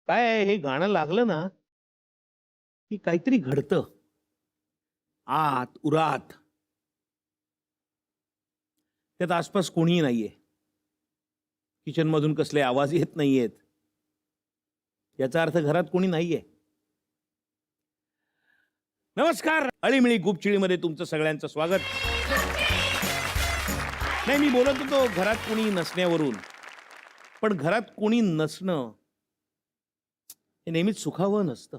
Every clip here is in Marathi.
काय हे गाणं लागलं ना की काहीतरी घडतं आत उरात. त्यात आसपास कोणीही नाहीये. किचन मधून कसले आवाज येत नाहीयेत. याचा अर्थ घरात कोणी नाहीये. नमस्कार, अळीमिळी गुपचिळीमध्ये तुमचं सगळ्यांचं स्वागत. नाही, मी बोलत होतो घरात कोणी नसण्यावरून. पण घरात कोणी नसणं हे नेहमीच सुखावं नसतं.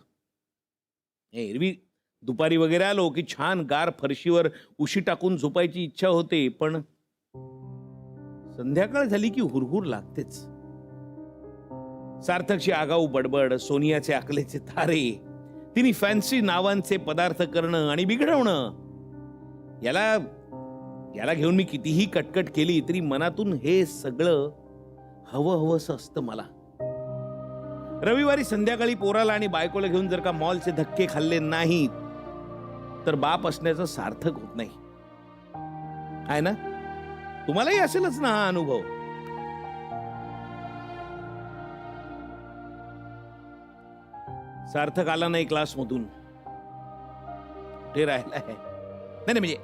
एरवी दुपारी वगैरे आलो की छान गार फरशीवर उशी टाकून झोपायची इच्छा होते, पण संध्याकाळ झाली की हुरहुर लागतेच. सार्थकची आगाऊ बडबड, सोनियाचे अकलेचे तारे, तिने फॅन्सी नावांचे पदार्थ करणं आणि बिघडवणं, याला घेऊन मी कितीही कटकट केली तरी मनातून हे सगळं हवं हवंसं असतं मला. रविवारी संध्याकाळी पोराला आणि बायकोला घेऊन जर का मॉलचे धक्के खाल्ले नाहीत तर बाप असण्याचं सार्थक होत नाही. आहे ना? तुम्हालाही असेलच ना हा अनुभव. सार्थक आला नाही क्लासमधून. कुठे राहिलाय? नाही म्हणजे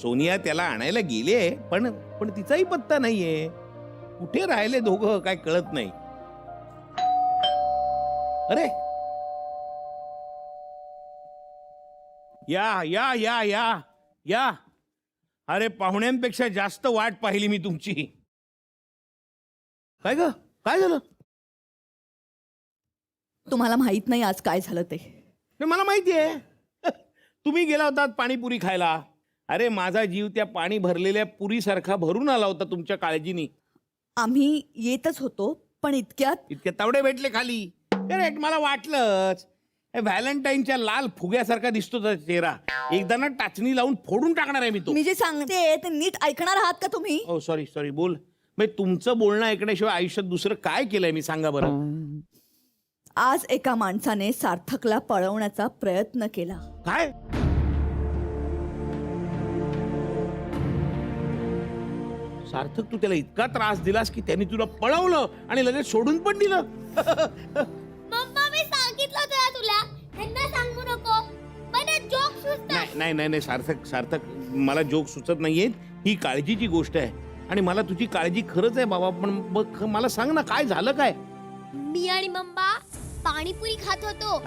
सोनिया त्याला आणायला गेले, पण तिचाही पत्ता नाहीये. कुठे राहिले दोघं काय कळत नाही. अरे या या या या या. अरे पाहुण्यांपेक्षा जास्त वाट पाहिली मी तुमची. काय ग, काय झालं? तुम्हाला माहित नाही आज काय झालं ते. मला माहितीये. तुम्ही गेला होतात पाणीपुरी खायला. अरे माझा जीव त्या पाणी भरलेल्या पुरीसारखा भरून आला होता तुमच्या काळजीनी. आम्ही येतच होतो, पण इतक्यात तावडे भेटले खाली. अरे मला वाटलंच व्हॅलेंटाईनच्या लाल फुग्यासारखा दिसतो त्याचा चेहरा. एकदा ना टाचणी लावून फोडून टाकणार आहे मी तो. मी जे सांगते ते नीट ऐकणार आहात का तुम्ही? ओ सॉरी बोल. तुमचं बोलणं ऐकण्याशिवाय आयुष्यात दुसरं काय केलंय मी, सांगा बरं. आज एका माणसाने सार्थकला पळवण्याचा प्रयत्न केला. काय? सार्थक, तू त्याला इतका त्रास दिलास की त्यांनी तुला पळवलं आणि लगेच सोडून पण दिलं. मम्मा, मी सांगितलं होतं तुला ह्यांना सांगू नको. मला जोक सुचतात. नाही सार्थक, मला जोक सुचत नाहीये. ही काळजीची गोष्ट आहे आणि मला तुझी काळजी खरंच आहे बाबा. पण मग मला सांग ना, काय झालं काय? मी आणि मम्मा पाणीपुरी खात होतो.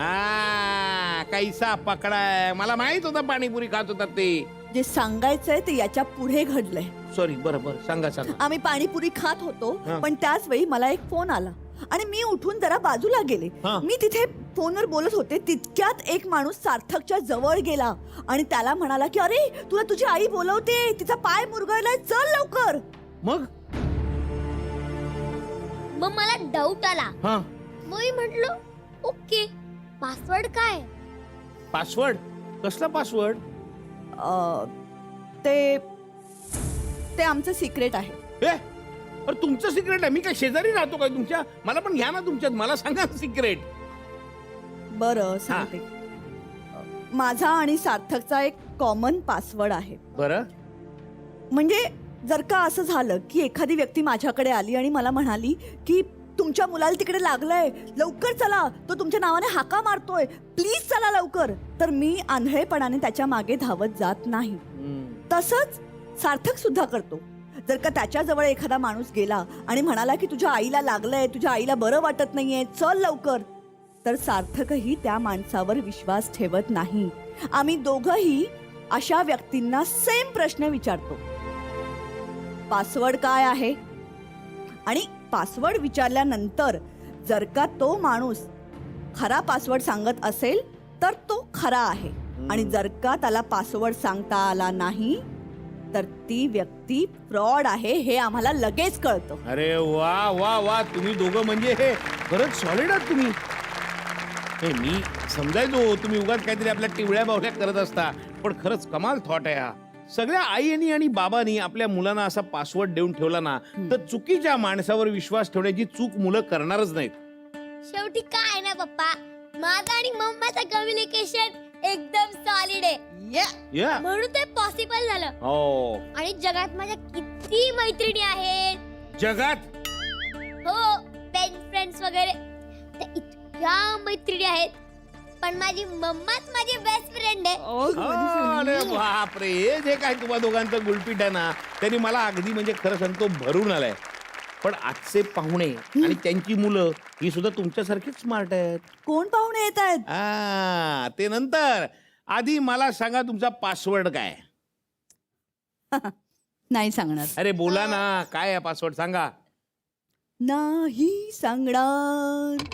कैसा पकडाय. मला माहित होता पाणीपुरी खात होतात ते. जे सांगायचंय ते याच्या पुढे घडलंय. सॉरी, बरं सांगा. आम्ही पाणीपुरी खात होतो, हा. पण त्याच वेळी मला एक फोन आला आणि मी उठून जरा बाजूला गेले. हा. मी तिथे फोनवर बोलत होते, तितक्यात एक माणूस सार्थकच्या जवळ गेला आणि त्याला म्हणाला की अरे तुला तुझी आई बोलवते, तिचा पाय मुरगळलाय, चल लवकर. मग मला डाऊट आला. हा, मग मी म्हटलं ओके, पासवर्ड काय? पासवर्ड? कसला पासवर्ड? ते आमचं सिक्रेट आहे. अरे तुमचं सिक्रेट आहे? मी काय शेजारी राहतो काय तुमच्या? मला पण घ्या ना तुमच्यात. मला सांगा सिक्रेट. बरं सांगते. माझा आणि सार्थकचा एक कॉमन पासवर्ड आहे. बरं. म्हणजे जर का असं झालं की एखादी व्यक्ती माझ्याकडे आली आणि मला म्हणाली की तुमच्या मुलाला तिकडे लागलंय, लवकर चला, तो तुमच्या नावाने हाका मारतोय, प्लीज चला लवकर, तर मी आंधळेपणाने त्याच्या मागे धावत जात नाही. तसंच सार्थक सुद्धा करतो. जर का त्याच्याजवळ एखादा माणूस गेला आणि म्हणाला की तुझ्या आईला लागलंय, तुझ्या आईला बरं वाटत नाहीये, चल लवकर, तर सार्थकही त्या माणसावर विश्वास ठेवत नाही. आम्ही दोघंही अशा व्यक्तींना सेम प्रश्न विचारतो, पासवर्ड काय आहे? आणि पासवर्ड विचारल्यानंतर जर का तो माणूस खरा पासवर्ड सांगत असेल तर तो खरा आहे, आणि जर का त्याला पासवर्ड सांगता आला नाही तर ती व्यक्ती फ्रॉड आहे हे आम्हाला लगेच कळतं. अरे वा वा वा, तुम्ही दोघं म्हणजे हे खरंच सॉलिड आहात तुम्ही. मी समजायचो तुम्ही उगाच काहीतरी आपल्या टिवळ्या बावल्या करत असता, पण खरंच कमाल थॉट आहे हा. सगळ्या आईनी आणि बाबांनी आपल्या मुलांना असा पासवर्ड देऊन ठेवला ना तर चुकीच्या माणसावर विश्वास ठेवण्याची चूक मुलं करणारच नाहीत. शेवटी काय ना पप्पा, माझा आणि मम्माचं कम्युनिकेशन एकदम सॉलिड आहे. म्हणून ते पॉसिबल झालं. हो. आणि जगात माझ्या किती मैत्रिणी आहेत. जगात? हो, बेस्ट फ्रेंड्स वगैरे. ते या मैत्रिणी आहेत, पण माझी मम्माच माझी बेस्ट फ्रेंड आहे. अरे बापरे, हे जे काय तुम्हा दोघांचं गुलपीट आहे ना, त्यांनी मला अगदी म्हणजे खरं सांगतो भरून आलाय. पण आजचे पाहुणे आणि त्यांची मुलं ही सुद्धा तुमच्यासारखीच स्मार्ट आहेत. कोण पाहुणे येत आहेत? ते नंतर. आधी मला सांगा तुमचा पासवर्ड काय? नाही सांगणार. अरे बोला ना, काय आहे पासवर्ड सांगा. नाही सांगणार.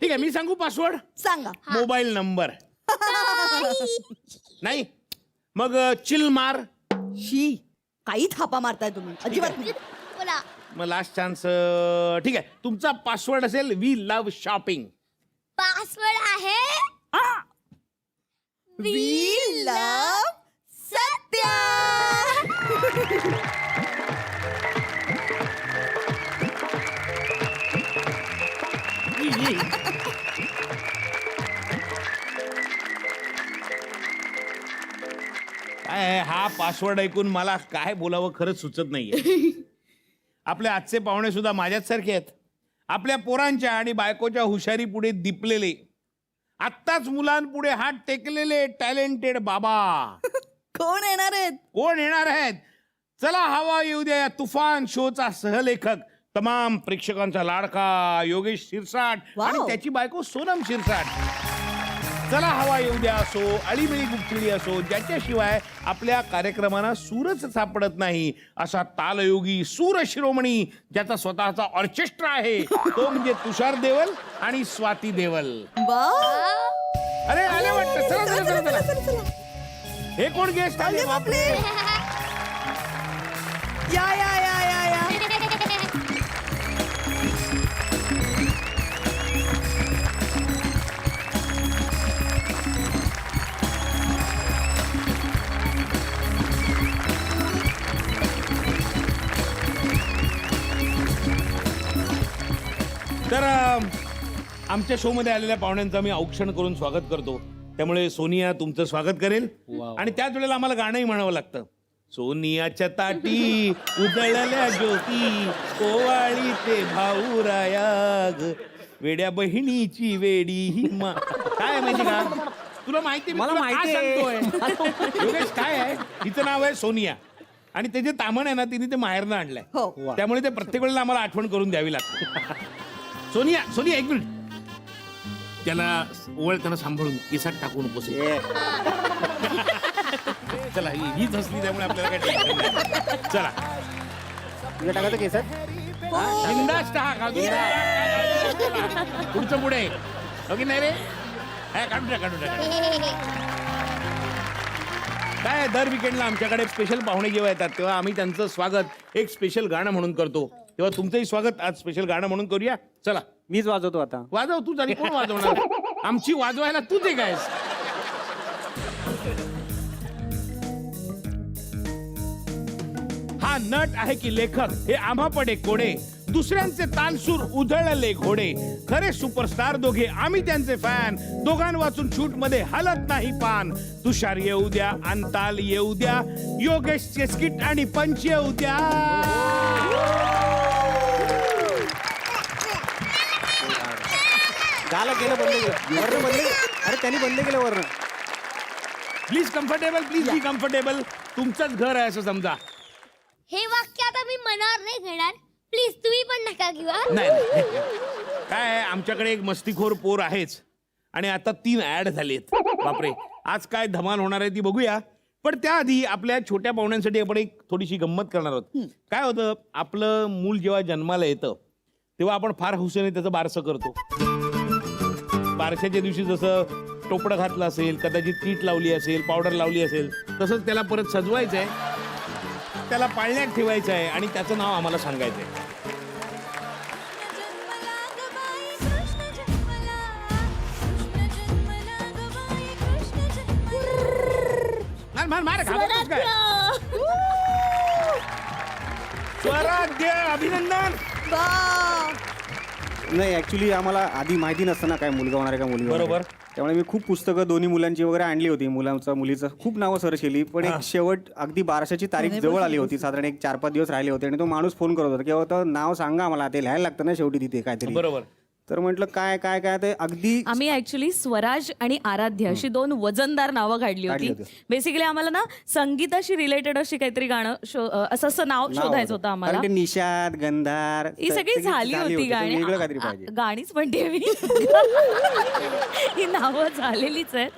ठीक आहे, मी सांगू पासवर्ड. सांगा. मोबाईल नंबर नाही, मग चिल मार. शी, काही थापा मारताय तुम्ही, अजिबात नाही. बोला. मग लास्ट चान्स. ठीक आहे, तुमचा पासवर्ड असेल वी लव्ह शॉपिंग. पासवर्ड आहे We love सत्या. काय हा पासवर्ड ऐकून मला काय बोलावं खरंच सुचत नाहीये. आपले आजचे पाहुणे सुद्धा माझ्याच सारखे आहेत. आपल्या पोरांच्या आणि बायकोच्या हुशारी पुढे दिपलेले, आत्ताच मुलांपुढे हात टेकलेले टॅलेंटेड बाबा. कोण येणार आहेत? कोण येणार आहेत? चला हवा येऊ द्या या तुफान शोचा सहलेखक, तमाम प्रेक्षकांचा लाडका योगेश शिरसाट वाव. आणि त्याची बायको सोनम शिरसाट. चला हवा येऊ द्या असो, अळीमिळी गुपचिळी असो, ज्याच्याशिवाय आपल्या कार्यक्रमांना सूरच सापडत नाही असा तालयोगी सूर शिरोमणी ज्याचा स्वतःचा ऑर्केस्ट्रा आहे, तो म्हणजे तुषार देवल आणि स्वाती देवल. अरे आले वाटतं. चला चला चला चला. हे कोण गेस्ट आले? बापरे. या या या या या. तर आमच्या शो मध्ये आलेल्या पाहुण्यांचं मी औक्षण करून स्वागत करतो. त्यामुळे सोनिया तुमचं स्वागत करेल आणि त्याच वेळेला आम्हाला गाणंही म्हणावं लागतं. सोनियाच्या ताटी उजळल्या ज्योती, कोवाळी ते भाऊराया ग, वेड्या बहिणीची वेडी ही मा. काय माहिती का तुला? माहिती मला माहिती सांगतोय योगेश. काय आहे, हिचं नाव आहे सोनिया आणि ते जे तामण आहे ना, तिने ते माहेरनं आणलंय. हो. त्यामुळे ते प्रत्येक वेळेला आम्हाला आठवण करून द्यावी लागते. सोनिया सोनिया एक मिनिट, त्याला ओळखताना सांभाळून केसात टाकू नकोस. चला, हीच हसली त्यामुळे आपल्याला काय टेन्शन नाही. चला टाकायचं केसात. बिंदास टाका. पुढचं पुढे ओके नाही रे. काढून टाका काढून टाका. काय दर विकेंडला आमच्याकडे स्पेशल पाहुणे जेव्हा येतात तेव्हा आम्ही त्यांचं स्वागत एक स्पेशल गाणं म्हणून करतो. तेव्हा तुमचंही स्वागत आज स्पेशल गाणं म्हणून करूया. चला मीच वाजवतो आता. वाजव तूच. आणि कोण वाजवणार? आमची वाजवायला तूच एक आहेस. हा नट आहे की लेखक हे आम्हा पडे कोडे, दुसऱ्यांचे तानसूर उधळले घोडे, खरे सुपरस्टार दोघे आम्ही त्यांचे फॅन, दोघां वाचून शूट मध्ये हलत नाही पान. तुषार येऊ द्या, अंताल येऊ द्या, योगेश स्किट आणि पंच येऊ द्या. झालं, गेलं, बंद केलं वर्ण, बंद. अरे त्यांनी बंद केलं वर्ण. Please comfortable, please be comfortable. तुमचंच घर आहे असं समजा. हे वाक्य आता मी मनावर नाही घेणार. प्लीज तुम्ही पण नका घेऊ. नाही काय आहे, आमच्याकडे एक मस्तीखोर पोर आहेच आणि आता 3 ऍड झालेत. बापरे, आज काय धमाल होणार आहे ती बघूया. पण त्याआधी आपल्या छोट्या पाहुण्यांसाठी आपण एक थोडीशी गंमत करणार आहोत. काय होतं, आपलं मूल जेव्हा जन्माला येतं तेव्हा आपण फार हौसेने त्याचं बारसं करतो. बारशाच्या दिवशी जसं टोपडं घातलं असेल, कदाचित कीट लावली असेल, पावडर लावली असेल, तसंच त्याला परत सजवायचंय, त्याला पाळण्यात ठेवायचं आहे आणि त्याचं नाव आम्हाला सांगायचंय. स्वराज्य अभिनंदन. नाही, ऍक्च्युली आम्हाला आधी माहिती नसतं ना काय मुलगा होणार आहे का मुलगी होणार आहे. बरोबर. त्यामुळे मी खूप पुस्तकं दोन्ही मुलांची वगैरे आणली होती. मुलीचं खूप नावं सर्च केली, पण एक शेवट अगदी बारशाची तारीख जवळ आली होती. साधारण एक 4-5 दिवस राहिले होते आणि तो माणूस फोन करत होता की नाव सांगा आम्हाला, ते लिहायला लागतं ना शेवटी तिथे काहीतरी. बरोबर. तर म्हटलं काय काय काय ते अगदी आम्ही ऍक्च्युली स्वराज आणि आराध्य अशी 2 वजनदार नावं काढली काढली होती. होती. बेसिकली आम्हाला ना संगीताशी रिलेटेड अशी काहीतरी गाणं असं नाव शोधायचं होतं आम्हाला. कारण ते निषाद गंधार ही सगळी झाली होती तर गाणी. वेगळं काहीतरी पाहिजे. गाणीच म्हणते मी. ही नावं झालेलीच आहेत.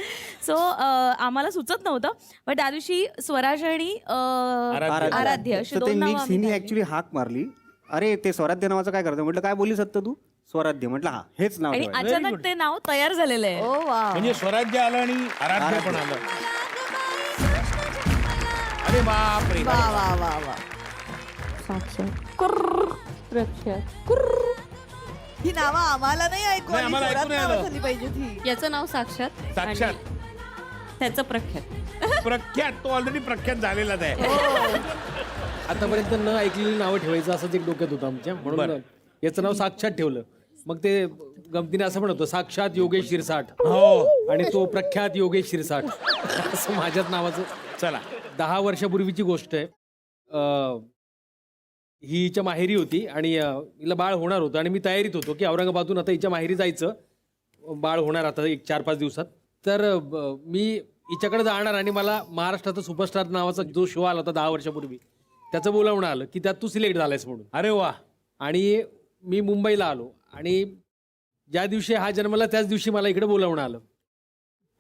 सो आम्हाला सुचत नव्हतं, पण त्या दिवशी स्वराज आणि आराध्य अशी तर ते 2 नावं मिक्स आम्ही हिने काढली. ऍक्च्युली हाक मारली, अरे ते स्वराध्य नावाचं काय करतो. म्हटलं काय बोलली सत्य तू. स्वराध्य म्हटलं हा हेच नाव आणि ठेवायचं. अचानक ते नाव तयार झालेलं आहे. ओ वा म्हणजे स्वराज्य आलं आणि आराध्य पण आलं. अरे बापरे. वा वा वा वा. ही नावं आम्हाला नाही ऐकू नाही, आली, आम्हाला जोरात ऐकू नाही नावं आलं. झाली पाहिजे ती. याचं नाव साक्षात साक्षात त्याचं प्रख्यात. प्रख्यात. तो ऑलरेडी प्रख्यात झालेलाच आहे. आतापर्यंत न ऐकलेली नावं ठेवायचं असंच एक डोक्यात होतं आमच्या, बरं. म्हणून याचं नाव साक्षात ठेवलं. मग ते गमतीने असं म्हणतो साक्षात योगेश शिरसाट हो आणि तो प्रख्यात योगेश शिरसाट असं माझ्याच नावाचं. चला 10 वर्षापूर्वीची गोष्ट आहे. ही हिच्या माहेरी होती आणि हिला बाळ होणार होतं आणि मी तयारीत होतो की औरंगाबादून आता हिच्या माहेरी जायचं, बाळ होणार आता एक 4-5 दिवसात. तर मी हिच्याकडे जाणार आणि मला महाराष्ट्राचा सुपरस्टार नावाचा जो शो आला होता 10 वर्षापूर्वी त्याचं बोलावणं आलं की त्यात तू सिलेक्ट झालायस म्हणून. अरे वा. आणि मी मुंबईला आलो आणि ज्या दिवशी हा जन्मला त्याच दिवशी मला इकडे बोलावणं आलं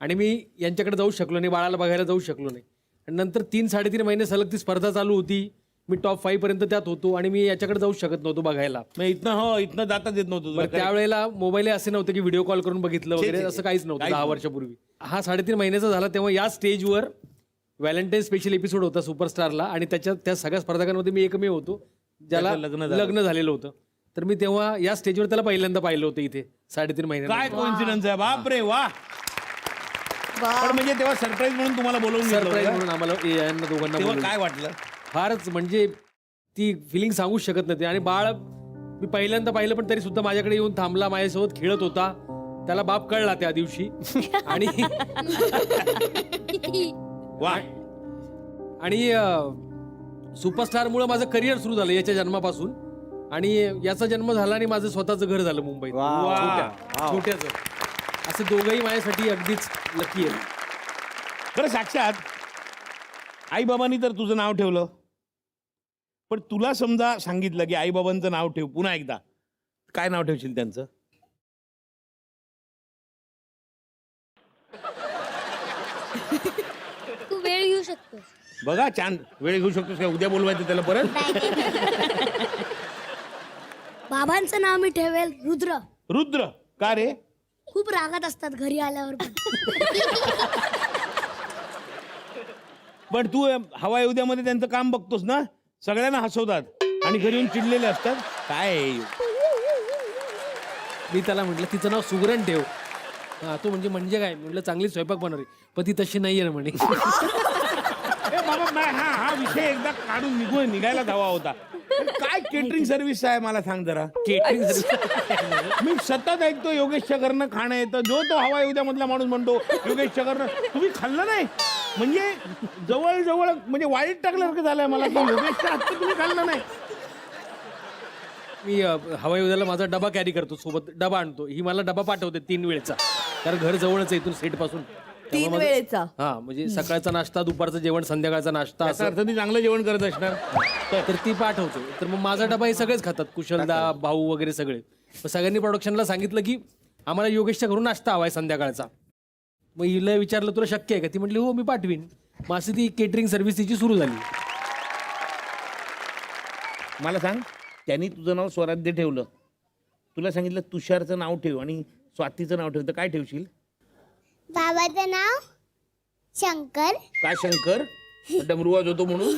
आणि मी यांच्याकडे जाऊ शकलो नाही, बाळाला बघायला जाऊ शकलो नाही. आणि नंतर 3-3.5 महिने सलग ती स्पर्धा चालू होती. मी टॉप 5 पर्यंत त्यात होतो आणि मी याच्याकडे जाऊ शकत नव्हतो बघायला. मग इथनं जाताच येत नव्हतं तुला. बरं, त्यावेळेला मोबाईल असे नव्हते की व्हिडिओ कॉल करून बघितलं छे, वगैरे, छे, असं काहीच नव्हतं काहीच 10 नव्हतं. वर्षापूर्वी. हा 3.5 महिन्याचा झाला तेव्हा या स्टेजवर व्हॅलेंटाईन स्पेशल एपिसोड होता सुपरस्टारला आणि त्या सगळ्या स्पर्धकांमध्ये मी एकमेव होतो ज्याला त्याचं लग्न झालं. लग्न झालेलं होतं. तर मी तेव्हा या स्टेजवर त्याला पहिल्यांदा पाहिलं होतं इथे 3.5 महिन्यात. काय कोइन्सिडन्स आहे. बापरे वा. पण म्हणजे तेव्हा सरप्राईज म्हणून तुम्हाला बोलवून घेतलं सरप्राईज होतं का? म्हणून आम्हाला यांना दोघांना तेव्हा बोलवलं. काय वाटलं. फारच म्हणजे ती फिलिंग सांगूच शकत नव्हती. आणि बाळ मी पहिल्यांदा पाहिलं पण तरी सुद्धा माझ्याकडे येऊन थांबला, माझ्यासोबत खेळत होता. त्याला बाप कळला त्या दिवशी आणि वा. आणि सुपरस्टारमुळे माझं करिअर सुरू झालं याच्या जन्मापासून. आणि याचा जन्म झाला आणि माझं स्वतःचं घर झालं मुंबईत. वा. छोट्याचं. असं दोघंही माझ्यासाठी अगदीच लकी आहे. बरं साक्षात आई बाबांनी तर तुझं नाव ठेवलं, पण तुला समजा सांगितलं की आई बाबांचं नाव ठेव पुन्हा एकदा, काय नाव ठेवशील त्यांचं. तू वेळ घेऊ शकतोस. बघा छान वेळ घेऊ शकतोस का. उद्या बोलवायचं त्याला परत. बाबांचं नाव मी ठेवेल रुद्र. रुद्र. का रे. खूप रागात असतात घरी आल्यावर पण. पण तू हवा उद्यामध्ये त्यांचं काम बघतोस ना, सगळ्यांना हसवतात आणि घरी येऊन चिडलेले असतात. काय आहे? मी त्याला म्हटलं तिचं नाव सुगरण ठेव. हा, तो म्हणजे काय म्हटलं चांगली स्वयंपाक बनवली, पण ती तशी नाहीये ना म्हणे. ए बाबा हा विषय एकदा काढून निघायला हवा होता. काय केटरिंग सर्व्हिस आहे मला सांग जरा. केटरिंग मी सतत ऐकतो योगेश चकरनं खाणं येतं. जो तो हवा उद्या मधला माणूस म्हणतो योगेश चकरनं तुम्ही खाल्लं नाही, म्हणजे जवळ म्हणजे वाईट टाकल्यासारखं झालंय मला की योगेशच्या हातचं तुम्ही खाल्लं नाही. मी हवाई उद्याला माझा डबा कॅरी करतो, सोबत डबा आणतो. ही मला डबा पाठवते 3 वेळचा, कारण घर जवळच आहे इथून सेट पासून. 3 वेळेचा. हा, म्हणजे सकाळचा नाश्ता, दुपारचं जेवण, संध्याकाळचा नाश्ता त्याचा असं. अर्थ ती चांगलं जेवण करत असणार. तर ती पाठवते. तर मग माझा डबा हे सगळेच खातात, कुशलदा, भाऊ वगैरे सगळे. मग सगळ्यांनी प्रोडक्शनला सांगितलं की आम्हाला योगेशच्या घरून नाश्ता हवाय संध्याकाळचा. मग हिला विचारलं तुला शक्य आहे का, ती म्हटली हो मी पाठवीन. मग अशी ती केटरिंग सर्व्हिस तिची सुरू झाली. मला सांग, त्यांनी तुझं नाव स्वराध्य ठेवलं, तुला सांगितलं तुषारचं नाव ठेव आणि स्वातीचं नाव ठेव, तर काय ठेवशील. बाबाचं नाव शंकर. काय शंकर. डमरुवाज होतो म्हणून.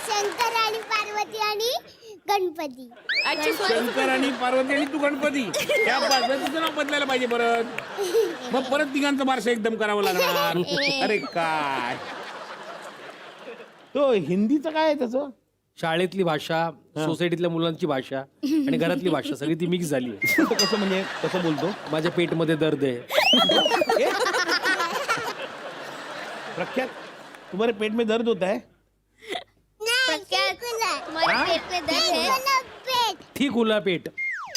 शंकर आणि पार्वती आणि गणपती. शंकर आणि पार्वती आणि तू गणपती. त्या तुझं नाव बदलायला पाहिजे परत. मग परत तिघांचं बारसं एकदम करावं लागणार. अरे काय तो हिंदीचं काय आहे त्याचं. शाळेतली भाषा, सोसायटीतल्या मुलांची भाषा आणि घरातली भाषा सगळी ती मिक्स झाली आहे. कसं म्हणजे कसं बोलतो. माझ्या पेटमध्ये दर्द आहे. प्रख्यात तुम्हारे पेट में दर्द होता है. ठीक हुला पेट.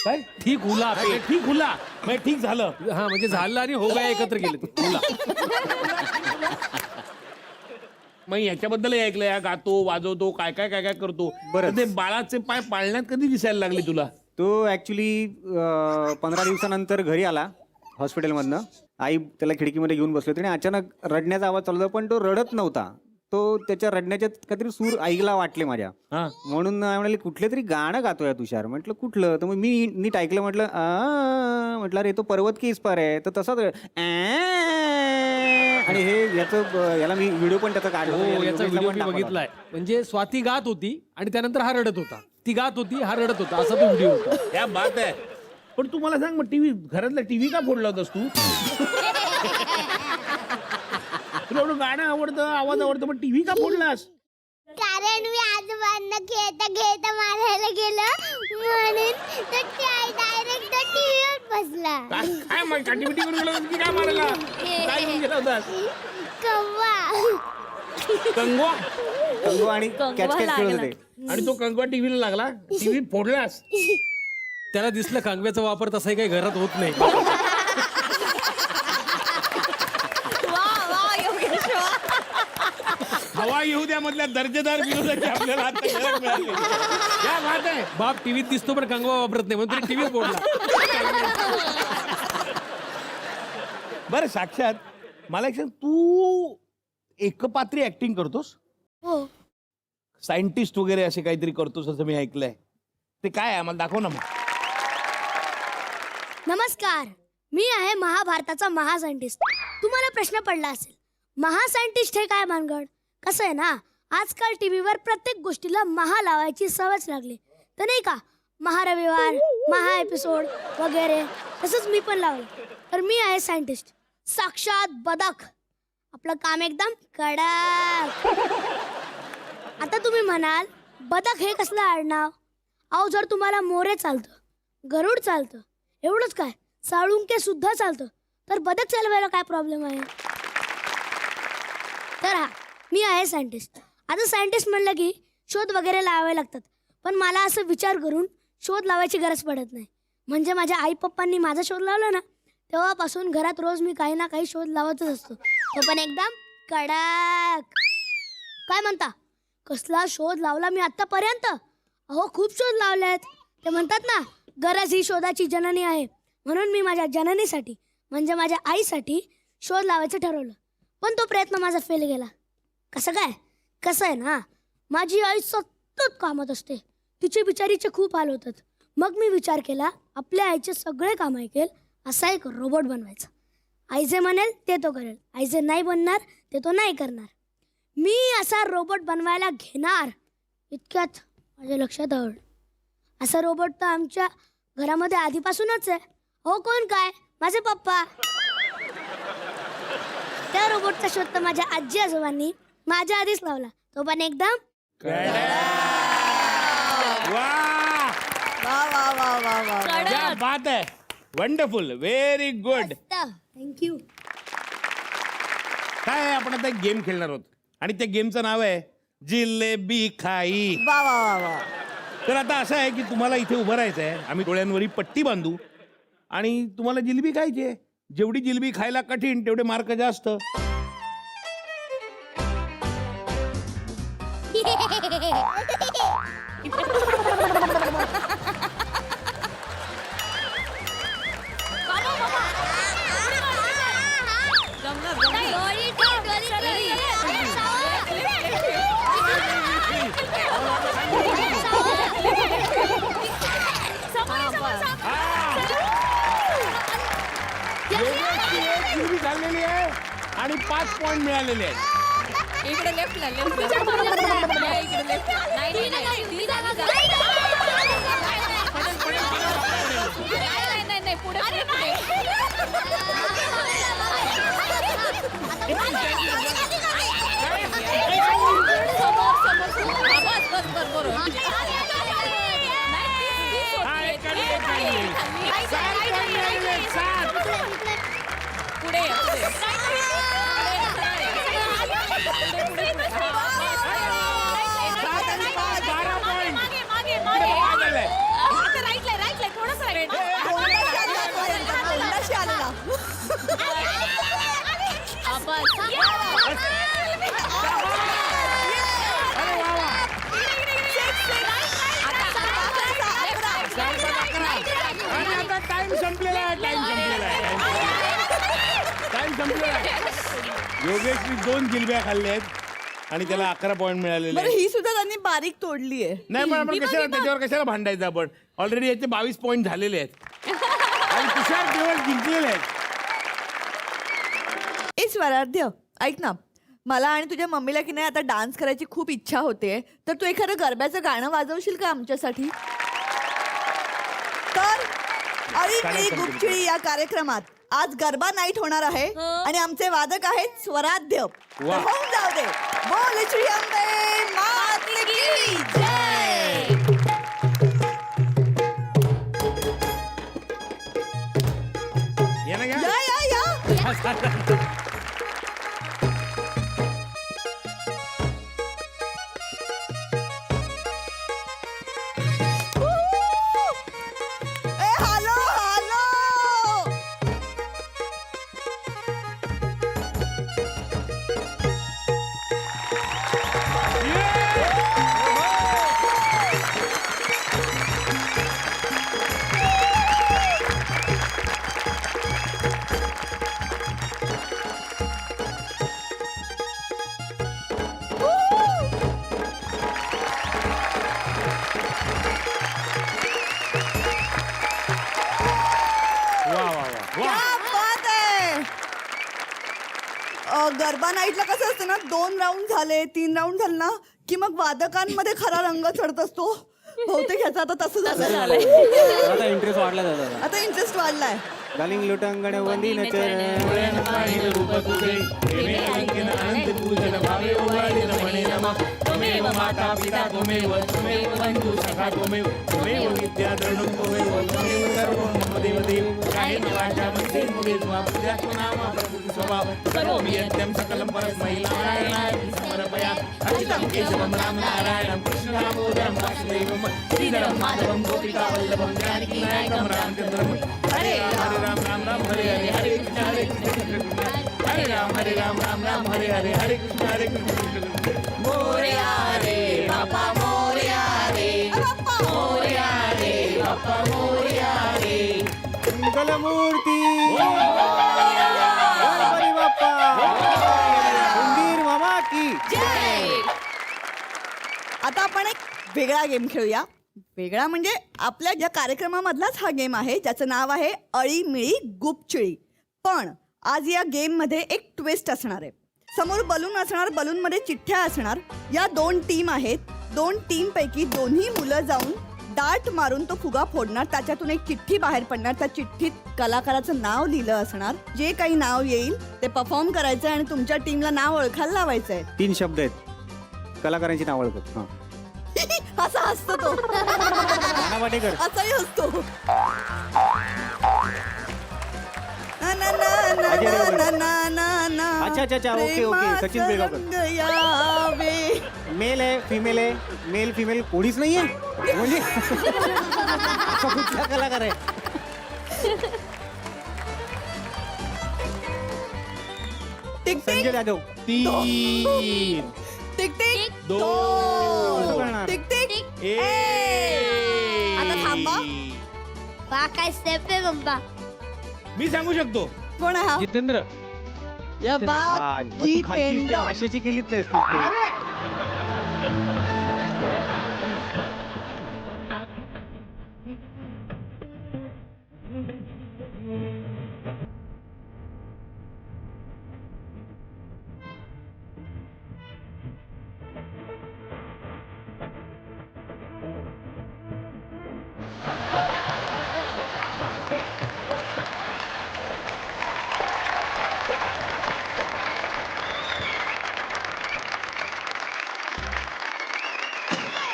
काय ठीक हुला पेट. ठीक हुला म्हणजे ठीक झालं. हा म्हणजे झालं आणि हो गया एकत्र केले ते. हुला. मग याच्याबद्दल ऐकलं, या गातो वाजवतो काय काय काय काय करतो. बरंच. तर ते बाळाचे पाय पाळण्यात कधी दिसायला लागले तुला? तो ऍक्च्युली 15 दिवसानंतर घरी आला हॉस्पिटलमधनं. आई त्याला खिडकीमध्ये घेऊन बसली होती आणि अचानक रडण्याचा आवाज चालू होता, पण तो रडत नव्हता. तो त्याच्या रडण्याचे काहीतरी सूर आईला वाटले माझ्या, हा म्हणून आई म्हणाली कुठले तरी गाणं गातोय तुषार. म्हटलं कुठलं? तर मग मी नीट ऐकलं, म्हटलं अरे तो पर्वत की इस पार आहे. तर तसाच आणि हे याला मी व्हिडिओ पण त्याचा काढला. हो याचा व्हिडिओ मी बघितलाय. म्हणजे स्वाती गात होती आणि त्यानंतर हा रडत होता. ती गात होती, हा रडत होता, असा तो व्हिडिओ होता. क्या बात आहे. पण तू मला सांग, मग टीव्ही, घरातला टीव्ही का फोडला होतास तू? तुला एवढं गाणं आवडतं, आवाज आवडतं, पण टीव्ही का फोडलास? कारण मी आजोबांना खेळता मारायला गेलं म्हणून डायरेक्ट टीव्हीवर बसला. काय मग काटीबिटी करून गेला होतास की काय मारायला? काय घेऊन गेला होतास? कव्वा. कंगवा. कंगो आणि कॅच कॅच खेळत होते. आणि तो कंगवा टीव्हीला लागला, टीव्ही फोडलास. त्याला दिसलं कांगव्याचा वापर तसाही काही घरात होत नाही. हवा येऊ द्या मधल्या दर्जेदार विनोदाची आपल्याला आता झलक मिळाली. क्या बात आहे. बाप टीव्हीत दिसतो पण कंगवा वापरत नाही म्हणून टीव्ही फोडला. बरं साक्षात मला एक सांग, तू एकपात्री ऍक्टिंग करतोस? हो. सायंटिस्ट वगैरे असे काहीतरी करतोस असं मी ऐकलंय. ते काय आहे, आम्हाला दाखव ना मग. नमस्कार, मी आहे महाभारताचा महासायंटिस्ट. तुम्हाला प्रश्न पडला असेल, महासायंटिस्ट हे काय भानगड? कसं आहे ना, आजकाल टीव्हीवर प्रत्येक गोष्टीला महा लावायची सवयच लागली, तर नाही का? महारविवार, महा एपिसोड वगैरे. तसंच मी पण लावलं. तर मी आहे सायंटिस्ट, साक्षात बदक. आपलं काम एकदम कडक. आता तुम्ही म्हणाल, बदक हे कसलं आडनाव? अहो, जर तुम्हाला मोरे चालतं, गरुड चालतं, एवढंच काय, साळुंके सुद्धा चालतं, तर बदक चालवायला काय प्रॉब्लेम आहे? तर हा, मी आहे सायंटिस्ट. आता सायंटिस्ट म्हणलं की शोध वगैरे लावावे लागतात, पण मला असं विचार करून शोध लावायची गरज पडत नाही. म्हणजे माझ्या आई पप्पांनी माझा शोध लावला ना, तेव्हापासून घरात रोज मी काही ना काही शोध लावतच असतो, तो पण एकदम कडक. काय म्हणता, कसला शोध लावला मी आतापर्यंत? अहो, खूप शोध लावलेत. ते म्हणतात ना, गरज ही शोधाची जननी आहे. म्हणून मी माझ्या जननीसाठी म्हणजे माझ्या आईसाठी शोध लावायचं ठरवलं, पण तो प्रयत्न माझा फेल गेला. कसं काय? कसं आहे ना, माझी आई सतत कामात असते, तिचे बिचारीचे खूप हाल होतात. मग मी विचार केला, आपल्या आईचे सगळे काम ऐकेल असा एक रोबोट बनवायचा. आई जे म्हणेल ते तो करेल, आई जे नाही बनणार ते तो नाही करणार. मी असा रोबोट बनवायला घेणार इतक्यात माझ्या लक्षात आलं, असा रोबोट तर आमच्या घरामध्ये आधीपासूनच आहे. हो, कोण काय? माझे पप्पा. त्या रोबोटचा शोध तर माझ्या आजी आजोबांनी माझ्या आधीच लावला, तो पण एकदम. क्या बात आहे. Wonderful, very good. थँक्यू. काय आहे, आपण आता एक गेम खेळणार आहोत आणि त्या गेमचं नाव आहे जिलेबी खाई. वा वा वा वा. तर आता असं आहे की तुम्हाला इथे उभं राहायचं आहे. आम्ही डोळ्यांवरही पट्टी बांधू आणि तुम्हाला जिलेबी खायची आहे. जेवढी जिलेबी खायला कठीण तेवढे मार्क जास्त. जिलेबी खाल्लेली आहे आणि 5 पॉइंट मिळालेले आहेत. इकडे लेफ्टला इकडे लेफ्ट. नाही पुढे संपलेला आहे टाइम संपलेला आहे. योगेशनी 2 जिलब्या खाल्ल्या आहेत आणि त्याला 11 पॉईंट मिळालेले बरं आहेत. ही सुद्धा त्यांनी बारीक तोडली आहे. नाही पण आपण कशाला त्याच्यावर कशाला भांडायचं आपण ऑलरेडी याचे 22 पॉईंट झालेले आहेत आणि तुषार केवळ जिंकलेले आहेत. ए स्वराध्य ऐक ना, मला आणि तुझ्या मम्मीला की नाही आता डान्स करायची खूप इच्छा होते, तर तू एखादं गरब्याचं गाणं वाजवशील का आमच्यासाठी? तर अळी गुपचिळी या कार्यक्रमात आज गरबा नाईट होणार आहे आणि आमचे वादक आहेत स्वराध्य. तर होऊन जाऊ दे. बोल श्री अंबे मात की जय. या ना घ्या. या या या. ए हॅलो हॅलो. वा वा वा वा. क्या बात आहे. गरबा नाईटला कसं असतं ना, 2 राऊंड झाले 3 राऊंड झाले ना की मग वादकांमध्ये खरा रंग चढत असतो. बहुतेक ह्याचं आता तसं झालं. आता इंटरेस्ट वाढला जातात. आता इंटरेस्ट वाढलाय. गालिंग लोटांगण वंदीन त्वमेव माता पिता त्वमेव बंधू सखा त्वमेव विद्या द्रढुं त्वमेव सर्वं मम देवदेव कायेन वाचा मनसेन मुखेन पूजास्तु नाम प्रभुति स्वभाव करोमि यज्ञं सकलं परस्मै नारायणाय समर्पयामि अर्चितं केशवं राम नारायणं कृष्णदामोदरं वासुदेवं श्रीधरं माधवं गोपिकावल्लभं जानकीनायकं रामचन्द्रं हरे राम राम राम हरे हरे हरे कृष्ण हरे राम राम राम हरे हरे हरे कृष्ण मोरया रे बापा मोरया रे मोरया रे बापा मोरया रे मंगलमूर्ती गणपती बाप्पा उंदीर मामा की आता आपण एक वेगळा गेम खेळूया. वेगळा म्हणजे आपल्या ज्या कार्यक्रमामधलाच हा गेम आहे, ज्याचं नाव आहे अळी मिळी गुपचिळी. पण आज या गेम मध्ये एक ट्विस्ट असणार आहे. समोर बलून असणार, बलूनमध्ये चिठ्ठ्या असणार. या 2 टीम आहेत. 2 टीम पैकी दोन्ही मुलं जाऊन डार्ट मारून तो फुगा फोडणार. त्याच्यातून एक चिठ्ठी बाहेर पडणार. त्या चिठ्ठीत कलाकाराचं नाव लिहिलं असणार. जे काही नाव येईल ते परफॉर्म करायचं आणि तुमच्या टीमला नाव ओळखायला लावायचंय. 3 शब्द आहेत. कलाकारांची नाव ओळखत. असा असतो तो. नाना पाटेकर. असाही असतो. ना ना ना ना अजय ना देवगण. ना ना ना. अच्छा, अच्छा, अच्छा. Okay, okay. सचिन प्रेमाचा पिळगावकर. रंग यावे. मेल आहे फिमेल आहे मेल फिमेल कोणीच नाहीये म्हणजे असा कुठला कलाकार आहे. Tick Sanjay tick Jadhav. 3 tick tick 2 कसं करणार? Tick tick. 1 आता थांबा. बा काय स्टेप आहे बाबा. मी सांगू शकतो. कोण आहे हा? जितेंद्र या बा हा, जी खालची पेंडा. अशाची केलीच नाही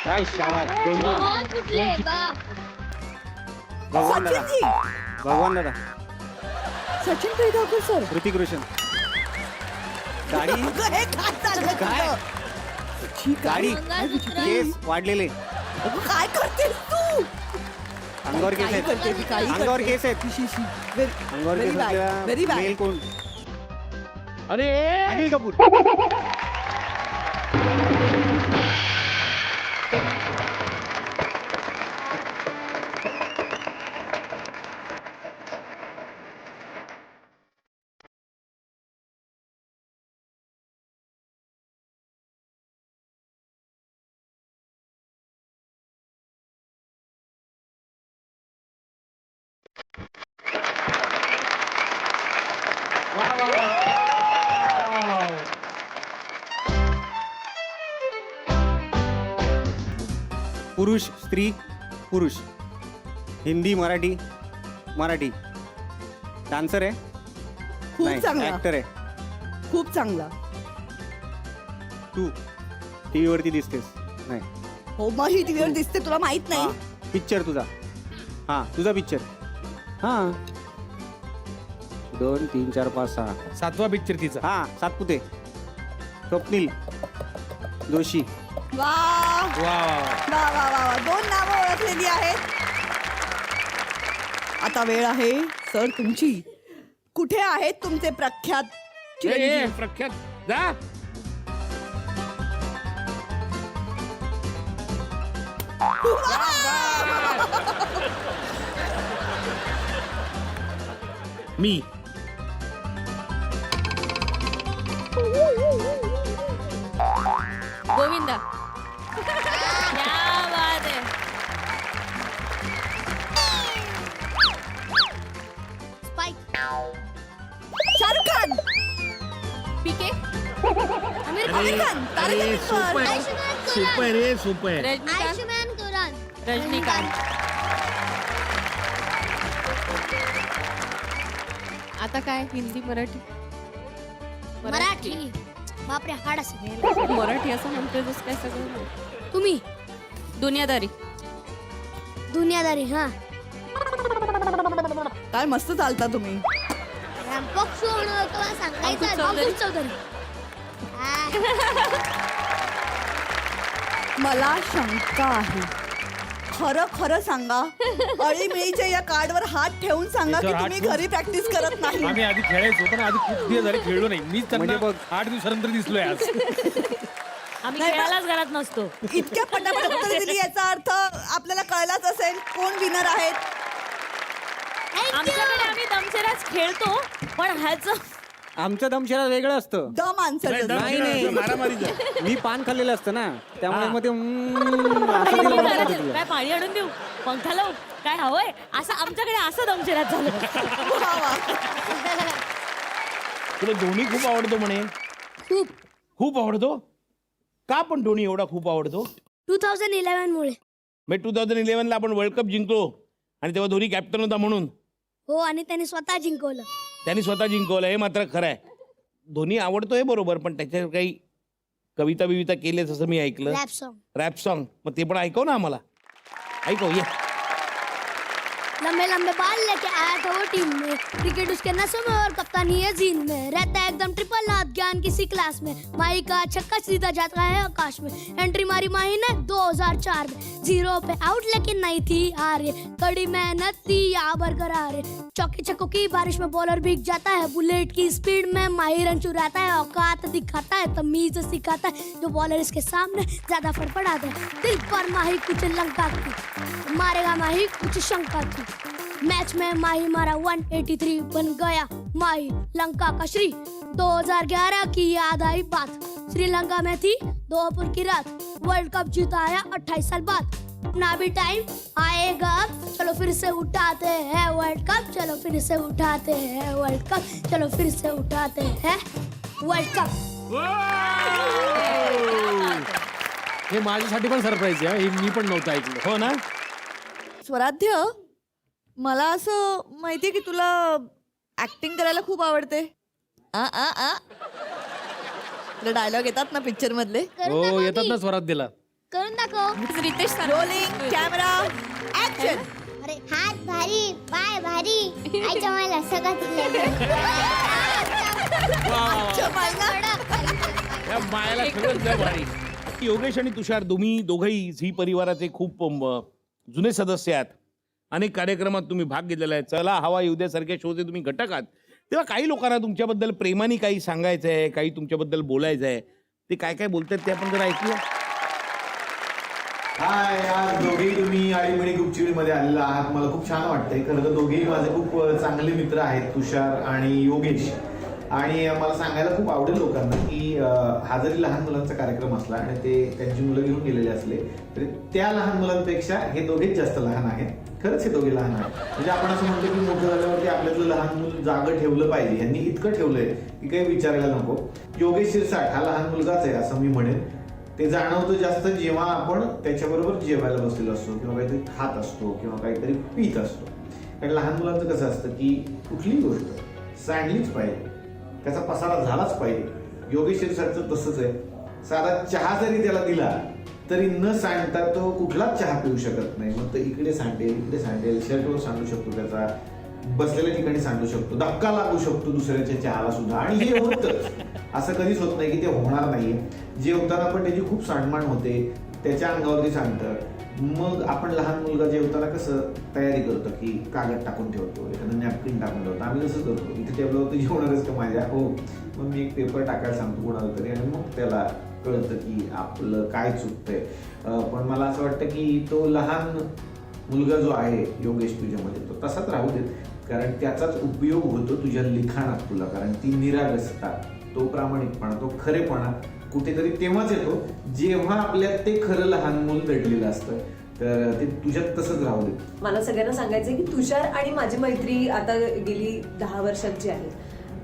काय शाबास. कुठले आहे बा. भगवान दादा. सचिनजी. भगवान दादा. सचिन पिळगावकर सर. ऋतिक रोशन. दाढी अगं, हे काय चाललंय काय? तुझं? दाढी मंगळसूत्र. केस वाढलेले अगं, काय करतेस तू? अंगावर केस काही करते ती, आहेत काही अंगावर करते. केस आहेत शी, शी. Very- अंगावर very केस bad, very असलेला bad. मेल कोण. अरे अनिल कपूर. पुरुष स्त्री पुरुष, हिंदी मराठी मराठी, डान्सर आहे खूप नाही चांगला ऍक्टर आहे. खूप चांगला. तू टीव्ही वरती दिसतेस नाही. हो मग ही टीव्हीवर दिसते तुला माहित नाही. पिक्चर तुझा, हा तुझा पिक्चर, हा 2 3 4 5 6 7वा पिक्चर तिचा. हा सातपुते, स्वप्नील जोशी. वा वा वा वा वा वा. 2 नावं ओळखलेली आहेत. आता वेळ आहे सर तुमची. कुठे आहेत तुमचे प्रख्यात चिरंजीव? प्रख्यात जा. मी गोविंदा. क्या बात आहे. स्पाइक. शाहरुख खान. पीके. आमिर खान. तारक अरे सोपं मेहता. आहे, आयुष्मान सोपं आहे रे, सोपं आहे. रजनीकांत. आयुष्मान खुराना. रजनीकांत. आता काय हिंदी मराठी मराठी. बापरे हाड असेल. मराठी असं म्हणतोय जसं काय सगळं. तुम्ही दुनियादारी. दुनियादारी. हा काय मस्त चालता तुम्ही. रॅम्पॉक शो म्हणून तुम्हाला सांगायचं अंकुश चौधरी. अंकुश चौधरी. मला शंका आहे. खरं खरं सांगा. अळीमिळीच्या या कार्डवर हात ठेवून सांगा की याच्यावर हात तुम्ही ठेवून? घरी प्रॅक्टिस करत नाही. आम्ही आधी खेळायचो पण आधी खूप दिवस झाले खेळलो नाही. मीच त्यांना म्हणजे बघ. 8 दिवसानंतर दिसलोय आज. आम्ही नाही, खेळायलाच घरात नसतो. इतक्या पटापट उत्तर दिली याचा अर्थ आपल्याला कळलाच असेल कोण विनर आहेत. आमच्याकडे आम्ही दमशेराज खेळतो पण ह्याचं आमचं दमशेरा वेगळं असतं. दम आन्सर नाही, नाही. मारामारीचं. मी पान खाल्लेलं असतं ना त्यामुळे मग ते असं काय दिलं म्हणतात तुला. काय पाणी आणून देऊ, पंखा लावू, काय हवंय असं आमच्याकडे असं दमशेराज झालं. तुला धोनी खूप आवडतो म्हणे. खूप. खूप आवडतो का? पण धोनी एवढा खूप आवडतो. 2011 मुळे. मग 2011ला आपण वर्ल्ड कप जिंकलो आणि तेव्हा धोनी कॅप्टन होता म्हणून. हो आणि त्याने स्वतः जिंकवलं. त्यांनी स्वतः जिंकवलं हे मात्र खरं आहे. धोनी आवडतोय बरोबर, पण त्याच्यावर काही कविता बिविता केलेच असं मी ऐकलं. Rap song. Rap song. मग ते पण ऐकव ना आम्हाला. ऐकव ये. लंबे लंबे बाल लेके आया था वो टीम में, क्रिकेट उसके नसों में और कप्तानी है जीन में, रहता है एकदम ट्रिपल हाथ ज्ञान किसी क्लास में, माही का छक्का सीधा जाता है आकाश में, एंट्री मारी माही ने 2004 में, 0 पे आउट लेकिन नहीं थी हार ये, कड़ी मेहनत थी या बरकरार है, चौके छक्कों की बारिश में बॉलर भीग जाता है, बुलेट की स्पीड में माही रन चुराता है, औकात दिखाता है, तमीज सिखाता है, जो बॉलर इसके सामने ज्यादा फड़फड़ाता है, दिल पर माही कुछ लंका की, मारेगा माही कुछ शंका की, मैच में माही मारा 183 बन गया माही लंका का श्री, 2011 की याद आई बात, श्रीलंका में थी दोपहर की रात, वर्ल्ड कप जिताया 28 साल बाद, अपना भी टाइम आएगा अब, चलो फिर से उठाते हैं वर्ल्ड कप, चलो फिर से उठाते हैं वर्ल्ड कप, चलो फिर से उठाते हैं वर्ल्ड कप. हे माझ्यासाठी पण सरप्राईज आहे. हे मी पण नव्हतं ऐकलं. हो ना. स्वराध्य, मला असं माहितीये की तुला ऍक्टिंग करायला खूप आवडते. तुला डायलॉग येतात ना पिक्चर मधले. हो येतात ना स्वरात दिला. करून दाखव. Ritesh sir. Rolling camera action. अरे हात भारी, पाय भारी, आईच्या मला या मायाला खरंच लय भारी. योगेश आणि तुषार दोघंही झी परिवाराचे खूप जुने सदस्य आहेत. अनेक कार्यक्रमात तुम्ही भाग घेतलेला आहे. चला हवा येऊ द्या सारख्या शोचे तुम्ही घटक आहात. तेव्हा काही लोकांना तुमच्याबद्दल प्रेमाने काही सांगायचं आहे, काही तुमच्याबद्दल बोलायचं आहे. ते काय काय बोलतात ते आपण जरा ऐकूया. हाय यार, दोघेही तुम्ही आळीमणी गुपचिडीमध्ये आलेला आहात. मला खूप छान वाटतंय. खरं तर दोघेही माझे खूप चांगले मित्र आहेत, तुषार आणि योगेश. आणि मला सांगायला खूप आवडेल लोकांना की हा जरी लहान मुलांचा कार्यक्रम असला आणि ते त्यांची मुलं घेऊन गेलेले असले तरी त्या लहान मुलांपेक्षा हे दोघेच जास्त लहान आहेत. खरंच हे दोघे लहान आहे. म्हणजे आपण असं म्हणतो की मोठं झाल्यावरती आपल्यातलं लहान मूल जागं ठेवलं पाहिजे. यांनी इतकं ठेवलंय की काही विचारायला नको. योगेश शिरसाट हा लहान मुलगाच आहे असं मी म्हणेन. ते जाणवतं जास्त जेव्हा आपण त्याच्याबरोबर जेवायला बसलेलो असतो किंवा काहीतरी खात असतो किंवा काहीतरी पित असतो. कारण लहान मुलांचं कसं असतं की कुठलीही गोष्ट सांडलीच पाहिजे, त्याचा पसारा झालाच पाहिजे. योगेश शिरसाटचं तसंच आहे. साधा चहा जरी त्याला दिला तरी न सांडता तो कुठलाच चहा पिऊ शकत नाही. मग तो इकडे सांडेल, शर्टवर सांडू शकतो, त्याचा बसलेल्या ठिकाणी सांडू शकतो, धक्का लागू शकतो दुसऱ्याच्या चहाला सुद्धा. आणि हे होतच, असं कधीच होत नाही की ते होणार नाहीये. जेवताना पण त्याची खूप सांडमाण होते, त्याच्या अंगावरती सांडतं. मग आपण लहान मुलगा जेवताना कसं तयारी करतो की कागद टाकून ठेवतो, एखादं नॅपकिन टाकून ठेवतो. आम्ही कसं करतो, इथे टेबलवरती जेवणारच का माझ्या, हो मग मी एक पेपर टाकायला सांगतो कोणाला तरी आणि मग त्याला कळतं की आपलं काय चुकतंय. पण मला असं वाटतं की तो लहान मुलगा जो आहे योगेश तुझ्यामध्ये, तो तसाच राहू देत. कारण त्याचाच उपयोग होतो तुझ्या लिखाणात तुला. कारण ती निरागसता, तो प्रामाणिकपणा, तो खरेपणा कुठेतरी तेव्हाच येतो जेव्हा आपल्यात ते खरं लहान मूल दडलेलं असतं. तर ते तुझ्यात तसंच राहू दे. मला सगळ्यांना सांगायचं की तुषार आणि माझी मैत्री आता गेली 10 वर्षांची आहे.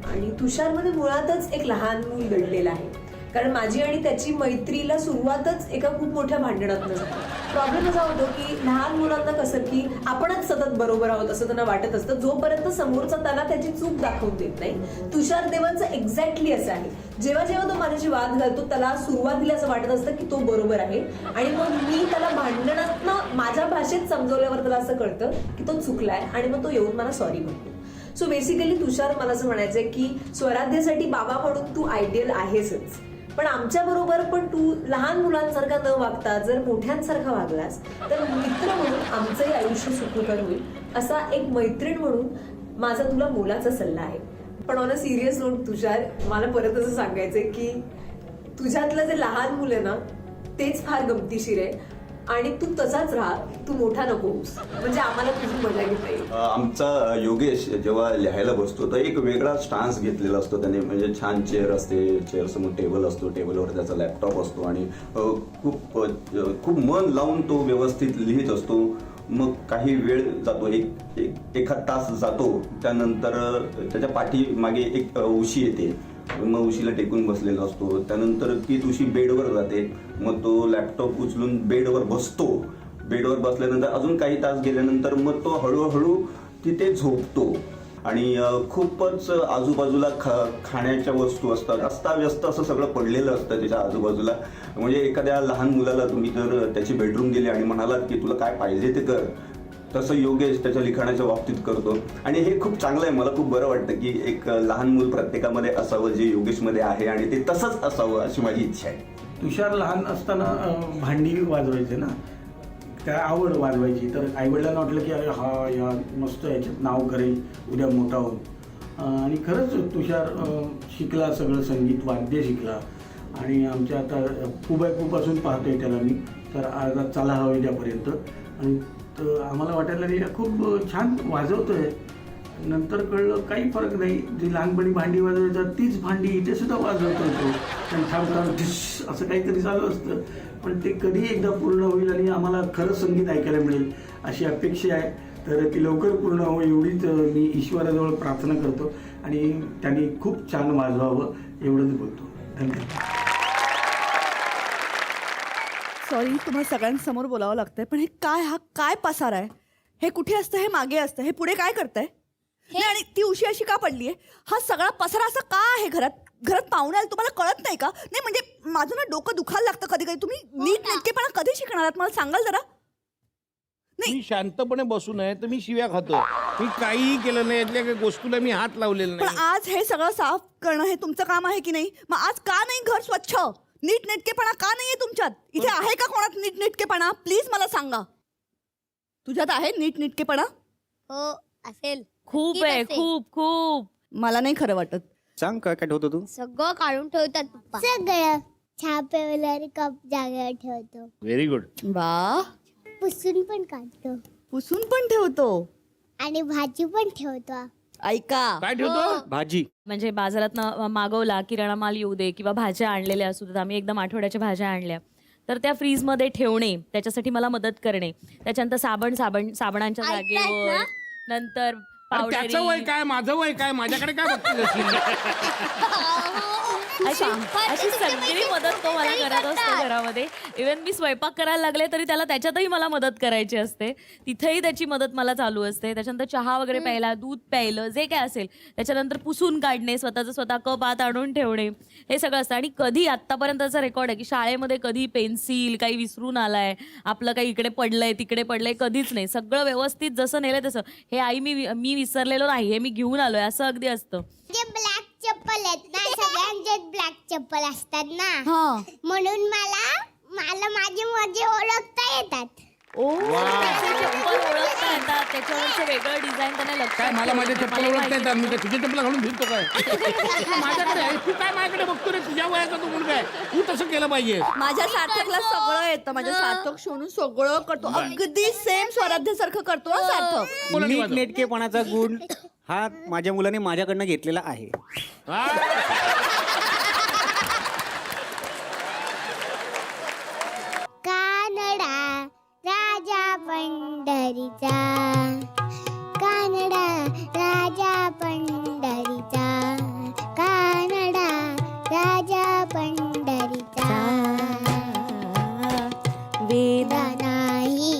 आणि तुषारमध्ये मुळातच एक लहान मूल दडलेलं आहे. कारण माझी आणि त्याची मैत्रीला सुरुवातच एका खूप मोठ्या भांडणातनं झाली. प्रॉब्लेम असा होतो की लहान मुलांना कसं की आपणच सतत बरोबर आहोत असं त्यांना वाटत असतं, जोपर्यंत समोरचा त्याला त्याची चूक दाखवून देत नाही. तुषार देवांचं एक्झॅक्टली असं आहे. जेव्हा जेव्हा तो माझ्याशी वाद घालतो त्याला सुरुवातीला असं वाटत असतं की तो बरोबर आहे, आणि मग मी त्याला भांडणातनं माझ्या भाषेत समजवल्यावर त्याला असं कळतं की तो चुकलाय आणि मग तो येऊन मला सॉरी म्हणतो. सो बेसिकली तुषार, मला असं म्हणायचंय की स्वराध्यासाठी बाबा म्हणून तू आयडियल आहेसच, पण आमच्या बरोबर पण तू लहान मुलांसारखा न वागता जर मोठ्यांसारखा वागलास तर मित्र म्हणून आमचंही आयुष्य सुखकर होईल. असा एक मैत्रीण म्हणून माझा तुला मोलाचा सल्ला आहे. पण ऑन अ सिरियस नोट तुषार, मला परत असं सांगायचंय की तुझ्यातलं जे लहान मुलं आहे ना तेच फार गमतीशीर आहे. आणि तू तसाच राहा, तू मोठा नको होऊस, म्हणजे आम्हाला तुझी मजा घेता येईल. आमचा योगेश जेव्हा लिहायला बसतो तर एक वेगळा स्टान्स घेतलेला असतो त्याने. म्हणजे छान चेअर असते, चेअर समोर टेबल असतो, टेबलवर त्याचा लॅपटॉप असतो आणि खूप मन लावून तो व्यवस्थित लिहित असतो. मग काही वेळ जातो, एखाद तास जातो. त्यानंतर त्याच्या पाठीमागे एक उशी येते, मग उशीला टेकून बसलेला असतो. त्यानंतर ती उशी बेडवर जाते, मग तो लॅपटॉप उचलून बेडवर बसतो. बेडवर बसल्यानंतर अजून काही तास गेल्यानंतर मग तो हळूहळू तिथे झोपतो. आणि खूपच आजूबाजूला खाण्याच्या वस्तू असतात, अस्ताव्यस्त असं सगळं पडलेलं असतं त्याच्या आजूबाजूला. म्हणजे एखाद्या लहान मुलाला तुम्ही जर त्याची बेडरूम गेली आणि म्हणालात की तुला काय पाहिजे ते कर, तसं योगेश त्याच्या लिखाणाच्या बाबतीत करतो. आणि हे खूप चांगलं आहे. मला खूप बरं वाटतं की एक लहान मूल प्रत्येकामध्ये असावं जे योगेशमध्ये आहे, आणि ते तसंच असावं अशी माझी इच्छा आहे. तुषार लहान असताना भांडी वाजवायचे ना, त्या आवड वाजवायची. तर आईवडिलांना वाटलं की अरे हा या मस्त याच्यात नाव करेल उद्या मोठा होऊन. आणि खरंच तुषार शिकला, सगळं संगीत वाद्य शिकला. आणि आमच्या आता कुबायपूपासून पाहतोय त्याला मी, तर आज चला हवा उद्यापर्यंत. आणि तर आम्हाला वाटायला लागलं खूप छान वाजवतोय. नंतर कळलं काही फरक नाही, जी लहानपणी भांडी वाजवायचं तीच भांडी इथे सुद्धा वाजवतो तो. आणि थांबताना ढिश असं काहीतरी चालू असतं. पण ते कधी एकदा पूर्ण होईल आणि आम्हाला खरं संगीत ऐकायला मिळेल अशी अपेक्षा आहे. तर ती लवकर पूर्ण हो एवढीच मी ईश्वराजवळ प्रार्थना करतो. आणि त्यांनी खूप छान वाजवावं एवढंच बोलतो. धन्यवाद. सॉरी, तुम्हाला सगळ्यांसमोर बोलावं लागतंय, पण हा काय पसार आहे? हे कुठे असतं, हे मागे असतं, हे पुढे काय करतंय? नाही, आणि ती उशी अशी का पडलीये? हा सगळा पसारा असा का आहे घरात पाहुणे आले, तुम्हाला कळत नाही का? नाही म्हणजे माझं ना डोकं दुखायला लागतं कधी कधी. तुम्ही नीट नेटकेपणा कधी शिकणार आहात मला सांगाल जरा? मी शांतपणे बसू नये तर मी शिव्या खातो. मी काहीही केलं नाही, यातल्या काही गोष्टीला मी हात लावलेला पण नाही. आज हे सगळं साफ करणं हे तुमचं काम आहे की नाही? मग आज का नाही घर स्वच्छ? नीट नेटकेपणा का नाहीये तुमच्यात? इथे आहे का कोणात नीट नेटकेपणा? प्लीज मला सांगा. तुझ्यात आहे नीट नेटकेपणा? हो असेल, खूप आहे, खूप खूप. मला नाही खरं वाटत. सांग काय काय ठेवतो तू? सगळं काढून ठेवतात पप्पा. सगळं चहा प्यायला कप जागेवर ठेवतो. Very good. वा, पुसून पण काढतो पुसून पण ठेवतो आणि भाजी पण ठेवतो. ऐका, काय ठेवतो? भाजी. म्हणजे बाजारात मागवला किराणा माल येऊ दे किंवा भाज्या आणलेल्या असू देत, आम्ही एकदम आठवड्याच्या भाज्या आणल्या तर त्या फ्रीजमध्ये ठेवणे, त्याच्यासाठी मला मदत करणे. त्याच्यानंतर साबणांच्या जागेवर, नंतर त्याचं वय काय माझं वय काय माझ्याकडे काय बघते अशी सगळी मदत तो मला करत असतो घरामध्ये. इव्हन मी स्वयंपाक करायला लागले तरी त्याला त्याच्यातही मला मदत करायची असते, तिथेही त्याची मदत मला चालू असते. त्याच्यानंतर चहा वगैरे प्यायला, दूध प्यायलं, जे काय असेल, त्याच्यानंतर पुसून काढणे, स्वतः कप आत आणून ठेवणे, हे सगळं असतं. आणि कधी आत्तापर्यंतचा रेकॉर्ड आहे की शाळेमध्ये कधी पेन्सिल काही विसरून आलाय, आपलं काही इकडे पडलंय तिकडे पडलंय, कधीच नाही. सगळं व्यवस्थित जसं नेलं तसं, हे आई मी विसरलेलो नाही, हे मी घेऊन आलोय, असं अगदी असतं. ब्लॅक चप्पल आहेत ना, सगळ्यांच्यात ब्लॅक चप्पल असतात ना, हा. म्हणून मला माझे ओळखता येतात. त्याचे चप्पल ओळखता येतात, त्याच्यावरचं वेगळं डिझाईन त्यांना काय लक्षात मला माझे ठेवणं, चप्पल मला ओळखता माहिती येतात मी काय तुझे चप्पल घालून फिरतो काय माझ्याकडे आहे तू काय माझ्याकडे बघतो रे तुझ्या वयाचा तू मुलगा आहे तू तसं केलं पाहिजे माझ्या सार्थकला सगळं येतं. माझ्या सार्थक सोडून सगळं करतो, अगदी सेम स्वराध्यासारखं करतो हा सार्थक. नीट नेटकेपणाचा गुण हा माझ्या मुलाने माझ्याकडनं घेतलेला आहे. कानडा राजा पंढरीचा, कानडा राजा पंढरीचा, कानडा राजा पंढरीचा. वेदा नाही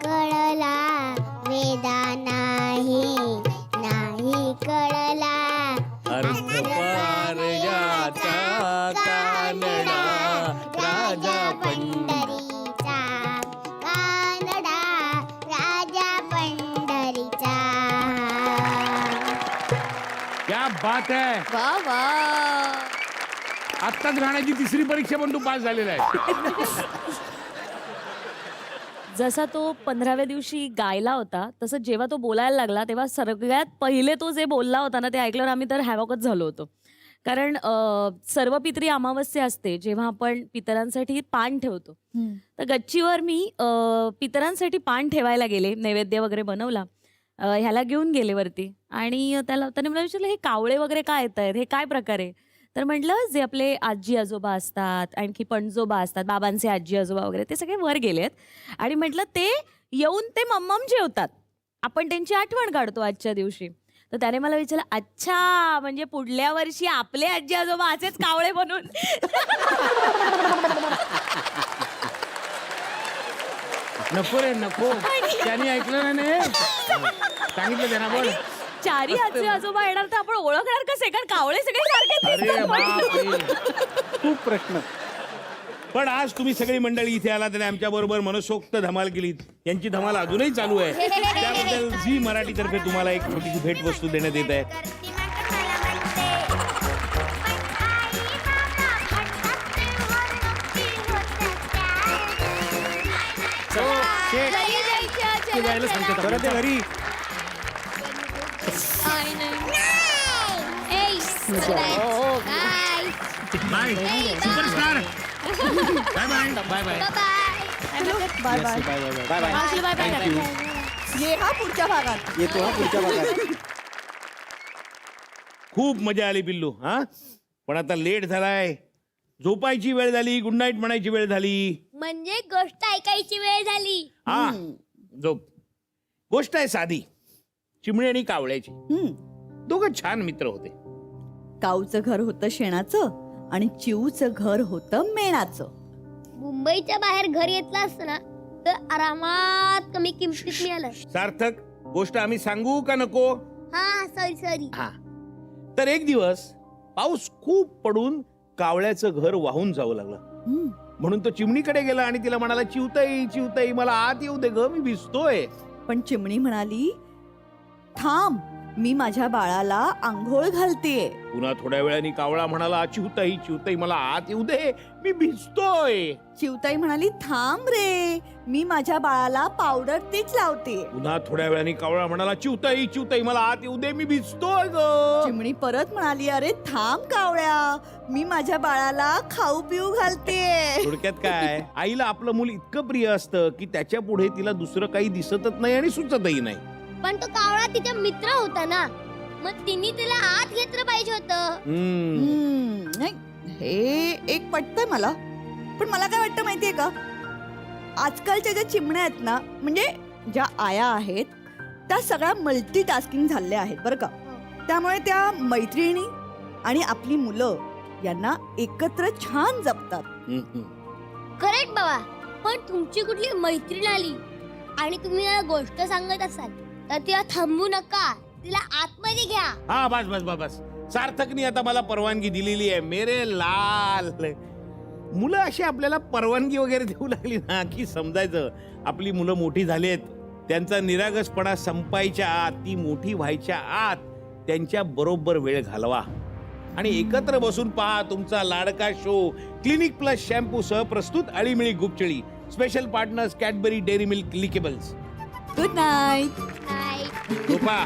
कळला, वेदा नाही कळला, कानडा राजा पंढरीचा, कानडा राजा पंढरीचा. क्या बात आहे वा वा. आत्ताच राहण्याची तिसरी परीक्षा पण तू पास झालेला आहे जसा तो 15व्या दिवशी गायला होता, तसं जेव्हा तो बोलायला लागला तेव्हा सगळ्यात पहिले तो जे बोलला होता ना, ते ऐकल्यावर आम्ही तर हॅवॉकच झालो होतो. कारण सर्वपित्री अमावस्या असते जेव्हा आपण पितरांसाठी पान ठेवतो. तर गच्चीवर मी पितरांसाठी पान ठेवायला गेले, नैवेद्य वगैरे बनवला, ह्याला घेऊन गेले वरती. आणि त्याने मला विचारलं, हे कावळे वगैरे काय येत आहेत, हे काय प्रकार आहे? तर म्हटलं, जे आपले आजी आजोबा असतात, आणखी पणजोबा असतात, बाबांचे आजी आजोबा वगैरे, ते सगळे वर गेलेत. आणि म्हटलं, ते येऊन ते मम्मम जेवतात, आपण त्यांची आठवण काढतो आजच्या दिवशी. तर त्याने मला विचारलं, अच्छा, म्हणजे पुढल्या वर्षी आपले आजी आजोबा असेच कावळे बनून. नको रे नको त्यांनी ऐकलं नाही सांगितलं त्यांना बोल चारी आजी आजोबा येणार तर आपण ओळखणार कसे, कारण कावळे सगळे सारखे. खूप प्रश्न. पण आज तुम्ही सगळी मंडळी इथे आला त्याने आमच्या बरोबर मनसोक्त धमाल केली. यांची धमाल अजूनही चालू आहे. त्याबद्दल झी मराठी तर्फे तुम्हाला एक छोटीशी भेटवस्तू देण्यात येत आहे. घरी bye superstar bye bye bye bye bye bye. ये हा पुढच्या भागात येतो, हा पुढच्या भागात. खूप मजा आली पिल्लू. हा पण आता लेट झालाय, झोपायची वेळ झाली, गुड नाईट म्हणायची वेळ झाली. म्हणजे गोष्ट ऐकायची वेळ झाली. हा झोप. गोष्ट आहे साधी. चिमणी आणि कावळ्याची. दोघं छान मित्र होते. काऊचं घर होतं शेणाचं आणि चिऊचं घर होतं मेणाचं. मुंबईच्या बाहेर घर घेतलं असतं ना तर आरामात कमी किमतीत मिळालं. सार्थक, गोष्ट आम्ही सांगू का नको? हा सॉरी. हा तर एक दिवस पाऊस खूप पडून कावळ्याचं घर वाहून जावं लागलं. म्हणून तो चिमणीकडे गेला आणि तिला म्हणाला, चिवताई चिवताई मला आत येऊ दे ग, मी भिजतोय. पण चिमणी म्हणाली, थांब, मी माझ्या बाळाला आंघोळ घालतेय. पुन्हा थोड्या वेळाने कावळा म्हणाला, चिवताई चिवताई मला आत येऊ दे, मी भिजतोय. चिवताई म्हणाली, थांब रे, मी माझ्या बाळाला पावडर तीच लावते. पुन्हा थोड्या वेळाने कावळा म्हणाला, चिवताई चिवताई मला आत येऊ दे, मी भिजतोय ग. चिमणी परत म्हणाली, अरे थांब कावळ्या, मी माझ्या बाळाला खाऊ पिऊ घालते. थोडक्यात काय, आईला आपलं मूल इतकं प्रिय असतं की त्याच्या पुढे तिला दुसरं काही दिसतच नाही आणि सुचतही नाही. पण तो कावळा तिचा मित्र होता ना, मग तिने तिला आत घेतलं पाहिजे होतं. नाही, हे एक पटतंय मला. पण मला काय वाटतं माहितीये का, आजकालच्या ज्या चिमण्या आहेत ना, म्हणजे ज्या आया आहेत त्या सगळ्या मल्टीटास्किंग झालेल्या आहेत बरं का. त्यामुळे त्या मैत्रिणी आणि आपली मुलं यांना एकत्र छान जपतात. करेक्ट बाबा. पण तुमची कुठली मैत्रीण आली आणि तुम्ही मला गोष्ट सांगत असाल तर तिला थांबू नका, तिला आतमध्ये घ्या. हा बस बस बस बस, सार्थकनी आता मला परवानगी दिलेली आहे. मेरे लाल, मुलं अशी आपल्याला परवानगी वगैरे देऊ लागली ना की समजायचं आपली मुलं मोठी झालीत, त्यांचा निरागसपणा संपायच्या आत, ती मोठी व्हायच्या आत त्यांच्या बरोबर वेळ घालवा आणि एकत्र बसून पहा तुमचा लाडका शो क्लिनिक प्लस शॅम्पू सह प्रस्तुत Alimili Gupchili. Special partners Cadbury Dairy Milk Lickables. Good night. नाही झोपा.